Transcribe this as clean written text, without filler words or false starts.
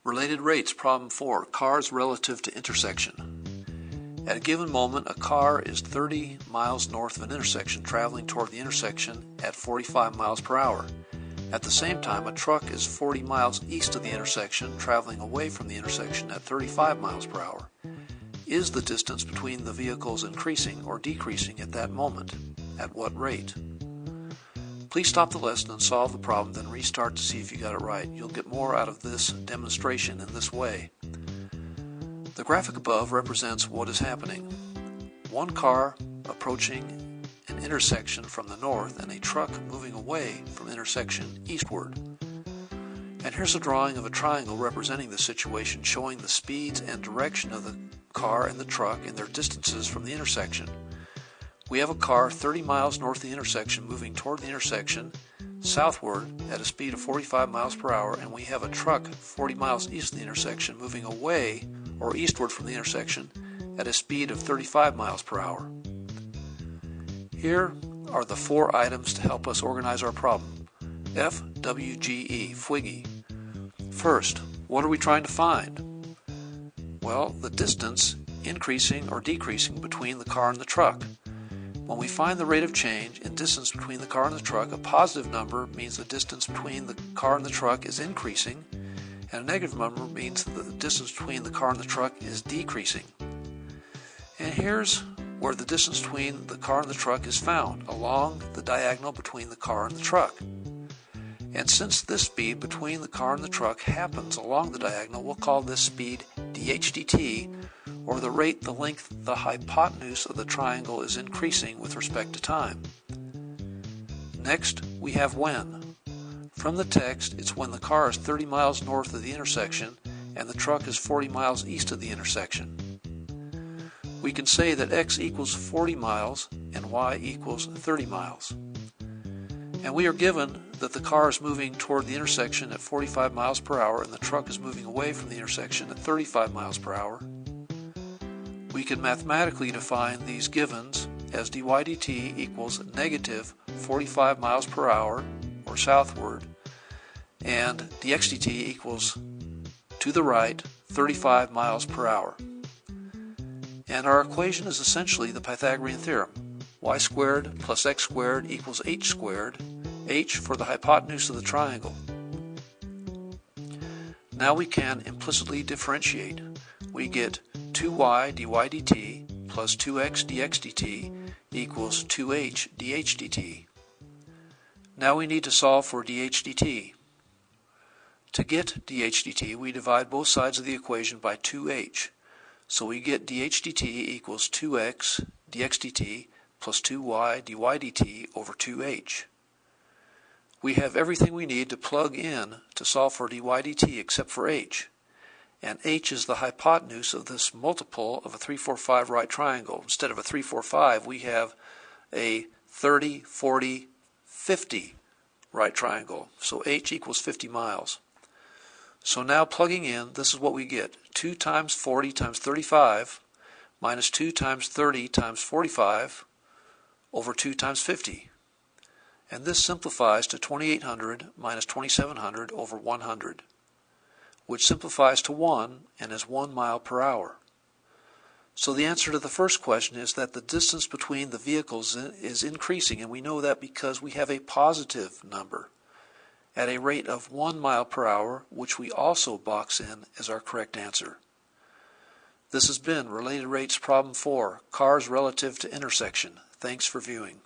Related rates, problem 4, cars relative to intersection. At a given moment, a car is 30 miles north of an intersection traveling toward the intersection at 45 miles per hour. At the same time, a truck is 40 miles east of the intersection traveling away from the intersection at 35 miles per hour. Is the distance between the vehicles increasing or decreasing at that moment? At what rate? Please stop the lesson and solve the problem, then restart to see if you got it right. You'll get more out of this demonstration in this way. The graphic above represents what is happening. One car approaching an intersection from the north and a truck moving away from the intersection eastward. And here's a drawing of a triangle representing the situation, showing the speeds and direction of the car and the truck and their distances from the intersection. We have a car 30 miles north of the intersection moving toward the intersection southward at a speed of 45 miles per hour, and we have a truck 40 miles east of the intersection moving away or eastward from the intersection at a speed of 35 miles per hour. Here are the 4 items to help us organize our problem. F, W, G, E, Fwiggy. First, what are we trying to find? Well, the distance increasing or decreasing between the car and the truck. When we find the rate of change in distance between the car and the truck, a positive number means the distance between the car and the truck is increasing, and a negative number means that the distance between the car and the truck is decreasing. And here's where the distance between the car and the truck is found, along the diagonal between the car and the truck. And since this speed between the car and the truck happens along the diagonal, we'll call this speed dH/dt, or the rate the length the hypotenuse of the triangle is increasing with respect to time. Next, we have when. From the text, it's when the car is 30 miles north of the intersection and the truck is 40 miles east of the intersection. We can say that x equals 40 miles and y equals 30 miles. And we are given that the car is moving toward the intersection at 45 miles per hour and the truck is moving away from the intersection at 35 miles per hour. We can mathematically define these givens as dy dt equals negative 45 miles per hour, or southward, and dx dt equals, to the right, 35 miles per hour. And our equation is essentially the Pythagorean theorem. Y squared plus x squared equals h squared, h for the hypotenuse of the triangle. Now we can implicitly differentiate. We get 2y dy dt plus 2x dx dt equals 2h dh dt. Now we need to solve for dh dt. To get dh dt, we divide both sides of the equation by 2h. So we get dh dt equals 2x dx dt plus 2y dy dt over 2h. We have everything we need to plug in to solve for dy dt except for h. And h is the hypotenuse of this multiple of a 3, 4, 5 right triangle. Instead of a 3, 4, 5, we have a 30, 40, 50 right triangle. So h equals 50 miles. So now plugging in, this is what we get. 2 times 40 times 35 minus 2 times 30 times 45 over 2 times 50. And this simplifies to 2800 minus 2700 over 100. Which simplifies to 1 and is 1 mile per hour. So the answer to the first question is that the distance between the vehicles is increasing, and we know that because we have a positive number at a rate of 1 mile per hour, which we also box in as our correct answer. This has been Related Rates Problem 4, Cars Relative to Intersection. Thanks for viewing.